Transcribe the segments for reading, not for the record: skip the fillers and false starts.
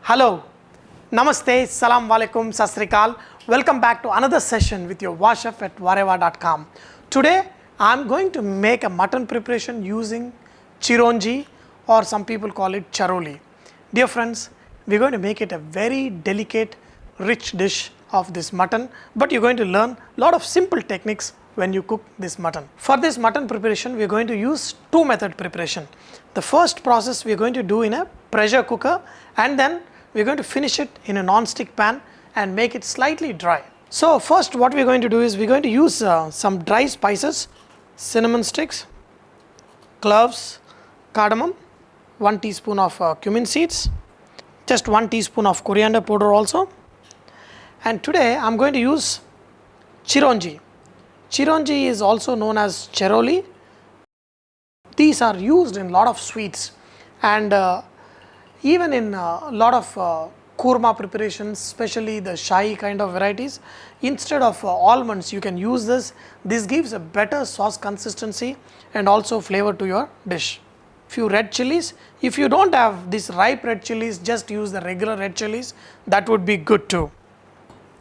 Hello, Namaste, Salam Walaikum, Sasrikal. Welcome back to another session with your VahChef at vareva.com. Today, I am going to make a mutton preparation using Chironji, or some people call it charoli. Dear friends, we are going to make it a very delicate, rich dish of this mutton, but you are going to learn a lot of simple techniques when you cook this mutton. For this mutton preparation, we are going to use two method preparation. The first process we are going to do in a pressure cooker, and then we are going to finish it in a non-stick pan and make it slightly dry. So first what we are going to do is we are going to use some dry spices, cinnamon sticks, cloves, cardamom, 1 teaspoon of cumin seeds, just 1 teaspoon of coriander powder also. And today I am going to use Chironji. Chironji is also known as charoli. These are used in a lot of sweets, and even in a lot of kurma preparations, especially the shahi kind of varieties. Instead of almonds, you can use this. This gives a better sauce consistency and also flavor to your dish. Few red chillies. If you don't have these ripe red chillies, just use the regular red chillies. That would be good too.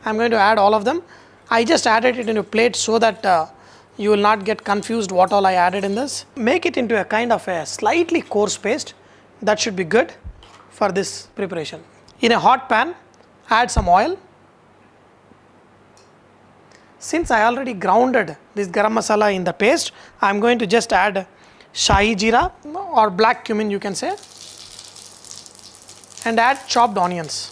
I am going to add all of them. I just added it in a plate so that you will not get confused what all I added in this. Make it into a kind of a slightly coarse paste. That should be good for this preparation. In a hot pan, add some oil. Since I already grounded this garam masala in the paste, I am going to just add shahi jeera or black cumin, you can say, and add chopped onions.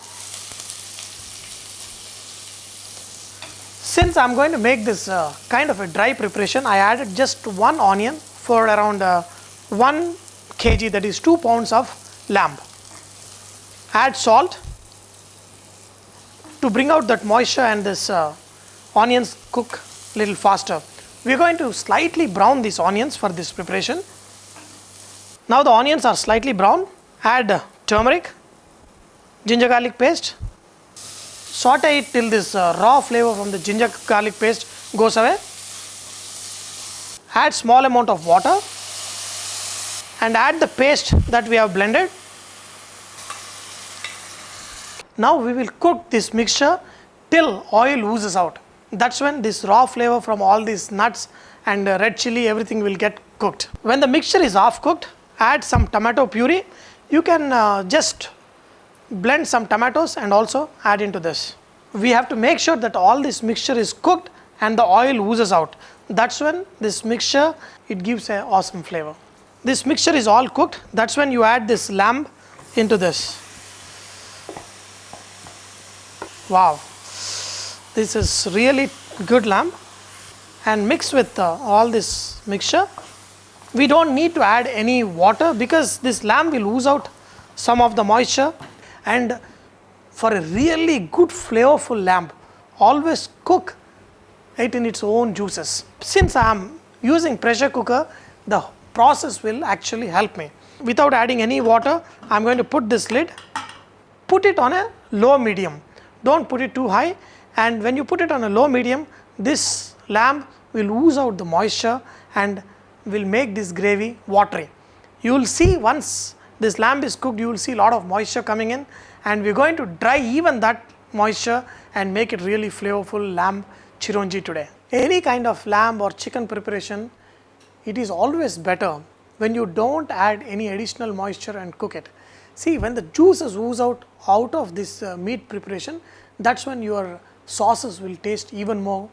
Since I am going to make this kind of a dry preparation, I added just 1 onion for around 1 kg, that is 2 pounds of lamb. Add salt to bring out that moisture and this onions cook little faster. We are going to slightly brown these onions for this preparation. Now the onions are slightly brown. Add turmeric, ginger garlic paste. Saute it till this raw flavor from the ginger garlic paste goes away. Add small amount of water and add the paste that we have blended. Now we will cook this mixture till oil oozes out. That's when this raw flavor from all these nuts and red chilli, everything will get cooked. When the mixture is half cooked, add some tomato puree. You can just blend some tomatoes and also add into this. We have to make sure that all this mixture is cooked and the oil oozes out. That's when this mixture, it gives an awesome flavor. This mixture is all cooked. That's when you add this lamb into this. Wow, this is really good lamb, and mix with all this mixture. We don't need to add any water because this lamb will ooze out some of the moisture. And for a really good flavorful lamb, always cook it in its own juices. Since I am using pressure cooker, the process will actually help me. Without adding any water, I am going to put this lid, put it on a low medium. Don't put it too high, and when you put it on a low medium, this lamb will ooze out the moisture and will make this gravy watery. You will see once this lamb is cooked, you will see a lot of moisture coming in, and we are going to dry even that moisture and make it really flavorful lamb chironji today. Any kind of lamb or chicken preparation, it is always better when you don't add any additional moisture and cook it. See, when the juices ooze out of this meat preparation, that's when your sauces will taste even more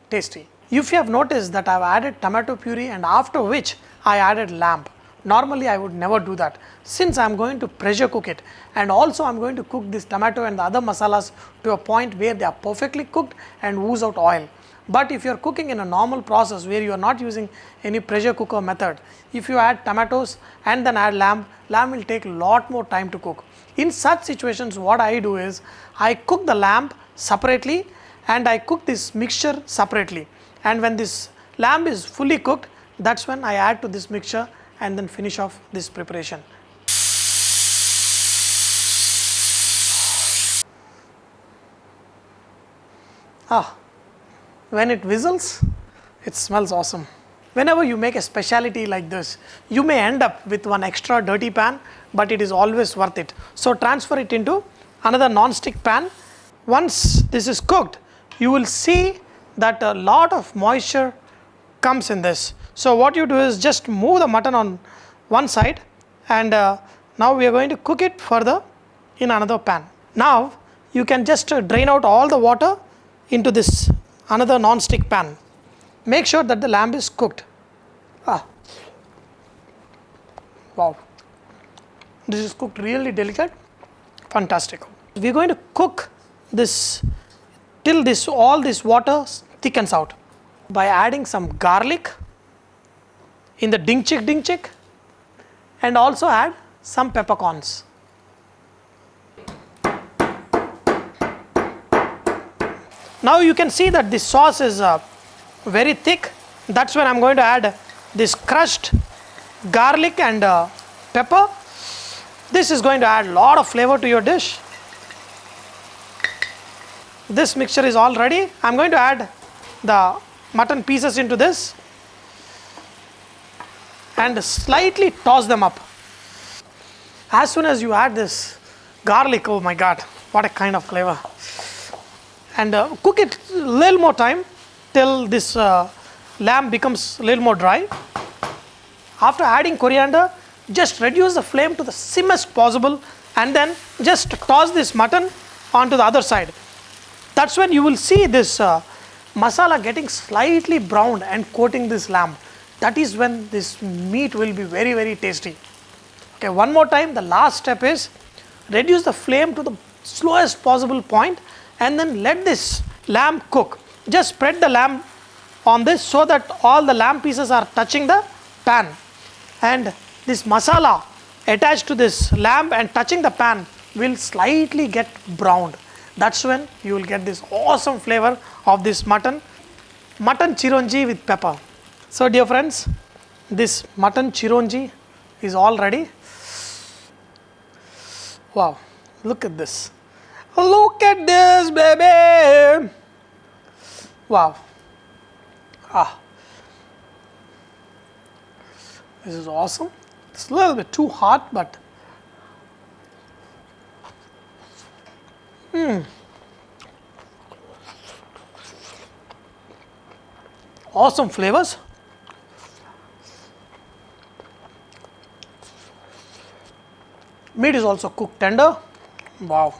tasty. If you have noticed that I have added tomato puree and after which I added lamb. Normally I would never do that. Since I am going to pressure cook it, and also I am going to cook this tomato and the other masalas to a point where they are perfectly cooked and ooze out oil. But if you are cooking in a normal process where you are not using any pressure cooker method, if you add tomatoes and then add lamb will take a lot more time to cook. In such situations, what I do is I cook the lamb separately and I cook this mixture separately. And when this lamb is fully cooked, that's when I add to this mixture and then finish off this preparation. When it whistles, it smells awesome. Whenever you make a specialty like this, you may end up with one extra dirty pan, but it is always worth it. So transfer it into another non-stick pan. Once this is cooked, you will see that a lot of moisture comes in this. So what you do is just move the mutton on one side, and now we are going to cook it further in another pan. Now you can just drain out all the water into this another non-stick pan. Make sure that the lamb is cooked. Wow, this is cooked really delicate, fantastic. We are going to cook this till all this water thickens out by adding some garlic in the ding-chick, and also add some peppercorns. Now you can see that this sauce is very thick. That's when I'm going to add this crushed garlic and pepper. This is going to add a lot of flavor to your dish. This mixture is all ready. I'm going to add the mutton pieces into this and slightly toss them up. As soon as you add this garlic, oh my God, what a kind of flavor. And cook it a little more time till this lamb becomes a little more dry. After adding coriander, just reduce the flame to the simmest possible, and then just toss this mutton onto the other side. That's when you will see this masala getting slightly browned and coating this lamb. That is when this meat will be very, very tasty. Okay, one more time, the last step is reduce the flame to the slowest possible point, and then let this lamb cook. Just spread the lamb on this so that all the lamb pieces are touching the pan, and this masala attached to this lamb and touching the pan will slightly get browned. That's when you will get this awesome flavor of this mutton chironji with pepper. So dear friends, this mutton chironji is all ready. Wow, look at this. Look at this, baby. Wow. This is awesome. It's a little bit too hot, but awesome flavors. Meat is also cooked tender. Wow.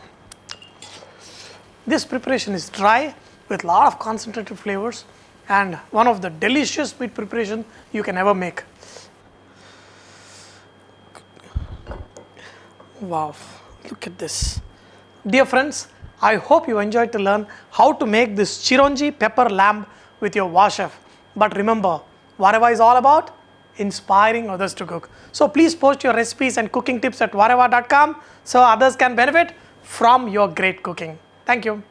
This preparation is dry with a lot of concentrated flavors and one of the delicious meat preparation you can ever make. Wow, look at this. Dear friends, I hope you enjoyed to learn how to make this chironji pepper lamb with your VahChef. But remember, VahReva is all about inspiring others to cook. So please post your recipes and cooking tips at vahreva.com so others can benefit from your great cooking. Thank you.